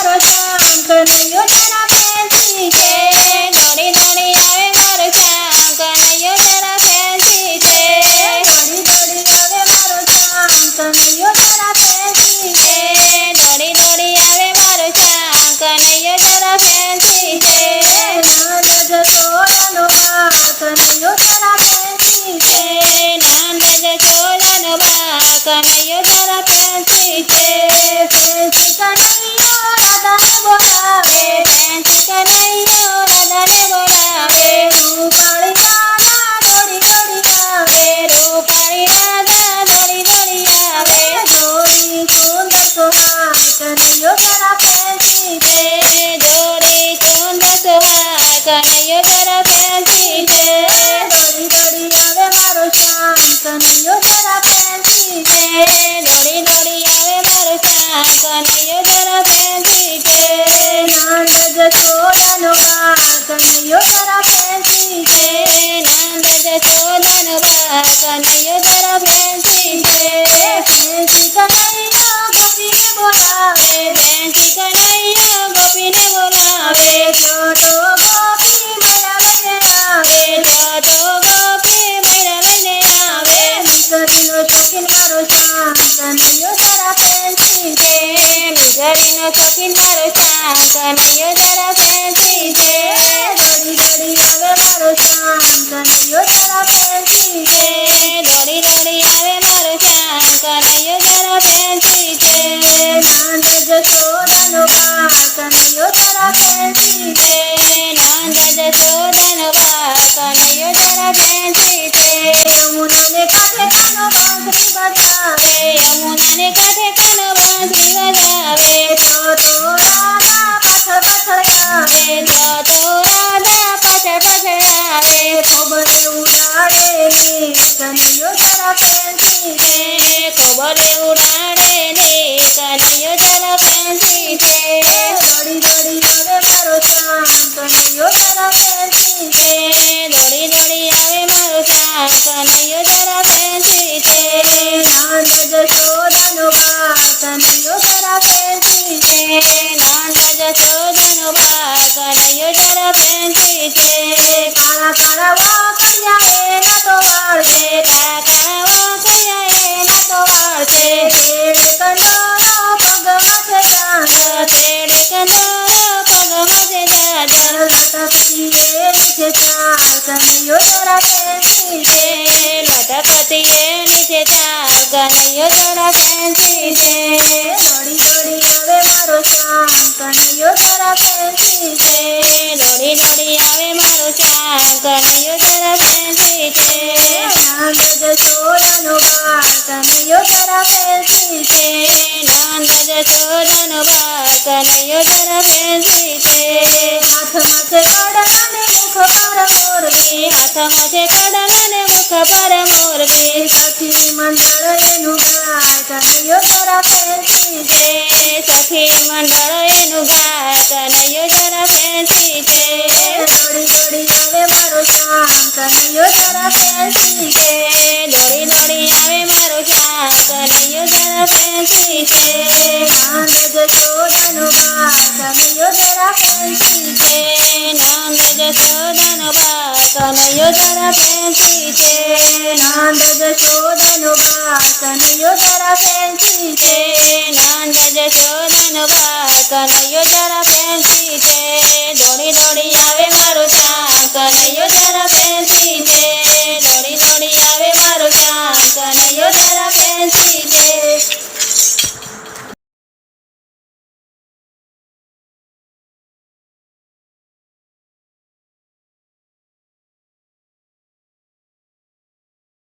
મારો શ્યામ કનૈયો જરા ફેન્સી છે દોડી દોડી આવે મારો શ્યામ કનૈયો જરા ફેન્સી છે દોડી દોડી આવે મારો શ્યામ કનૈયો જરા ફેન્સી છે દોડી દોડી આવે મારો શ્યામ કનૈયો જરા ફેન્સી છે નંદ જશોદાનો બા કનૈયો જરા ફેન્સી છે નંદ જશોદાનો બા કનૈયો જરા ફેન્સી છે ફેન્સી કનૈયો રાધાને બોલાવે ફેન્સી કનૈયો રાધાને બોલાવે રૂપાળી રાધા દોડી દોડી આવે રૂપાળી રાધા દોડી દોડી આવે જોડી સુંદર સોહાગ કનૈયો જરા ફેન્સી છે જોડી સુંદર સુહાગ કનૈયો જરા ફેન્સી છે દોડી દોડી આવે મારો શ્યામ કનૈયો જરા ફેન્સી છે દોડી દોડી આવે મારો શ્યામ કનૈયો જરા ફેન્સી છે નંદ જશોદાનો બા કનૈયો જરા ફેન્સી છે નંદ જશોદાનો બા કનૈયો જરા ફેન્સી છે ફેન્સી કનૈયો ગોપીને બોલાવે ફેન્સી કનૈયો ગોપીને બોલાવે તો ગોપી મૈરા લઈને આવે તો ગોપી મૈરા લઈને આવે દીકરીનો શોખીન મારો શ્યામ કનૈયો જરા ફેન્સી છે મિસરીનો શોખીન મારો શ્યામ કનૈયો જરા ફેન્સી છે દોડી દોડી આવે મારો શ્યામ કનૈયો જરા ફેન્સી છે દોડી દોડી આવે મારો શ્યામ કનૈયો જરા ફેન્સી છે નંદ જશોદાનો બા કનૈયો જરા ફેન્સી છે નંદ જશોદાનો બા કનૈયો જરા ફેન્સી છે યમુનાને કાંઠે કાનો બાંસરી બજાવે યમુનાને કાંઠે કાનો બાંસરી વગાવે તો રાધા પાછળ પાછળ આવે તો રાધા પાછળ પાછળ આવે ખોબરે ઉડાડે ને કનૈયો જરા ફેન્સી છે ખબરે ઉડાડે ને કનૈયો જરા ફેન્સી છે દોડી દોડી આવે મારો શ્યામ કનૈયો જરા ફેન્સી છે દોડી દોડી આવે મારો શ્યામ કનૈયો જરા ફેન્સી છે નંદ જશોદાનો બા કનૈયો જરા ફેન્સી છે નંદ જશોદાનો બા કનૈયો જરા ફેન્સી છે કાળા કાળા વાકડિયા એના તો વાળ છે કાકા વાકડિયા એના તો વાળ છે તેડે કંદોરો પગમાં છે ગાંઠ તેડે કંદોરો પગમાં છે જાજર લટકતી એની છે ચાલ કનૈયો જરા ફેન્સી છે લટકતી એની છે ચાલ કનૈયો જરા ફેન્સી છે દોડી દોડી આવે મારો શ્યામ કનૈયો જરા ફેન્સી છે દોડી દોડી આવે મારો શ્યામ કનૈયો જરા ફેન્સી છે નંદ જશોદાનો બા કનૈયો જરા ફેન્સી છે નંદ જશોદાનો બા કનૈયો જરા ફેન્સી છે હાથમાં છે કડલ અને મુખ પર મોરબી હાથમાં છે કડલ અને મુખ પર મોરબી સખી મંડળ એનું ગાય કનૈયો જરા ફેન્સી છે સખી મંડળ એનું ગાય કનૈયો જરા ફેન્સી છે દોડી દોડી આવે મારો શ્યામ કનૈયો જરા ફેન્સી છે દોડી દોડી આવે મારો શ્યામ કનૈયો જરા ફેન્સી છે નંદ જશોદાનો બા કનૈયો જરા ફેન્સી છે નંદ જશોદાનો બા કનૈયો જરા ફેન્સી છે નંદ જશોદાનો બા કનૈયો જરા ફેન્સી છે નંદ જશોદાનો બા કનૈયો જરા ફેન્સી છે દોડી દોડી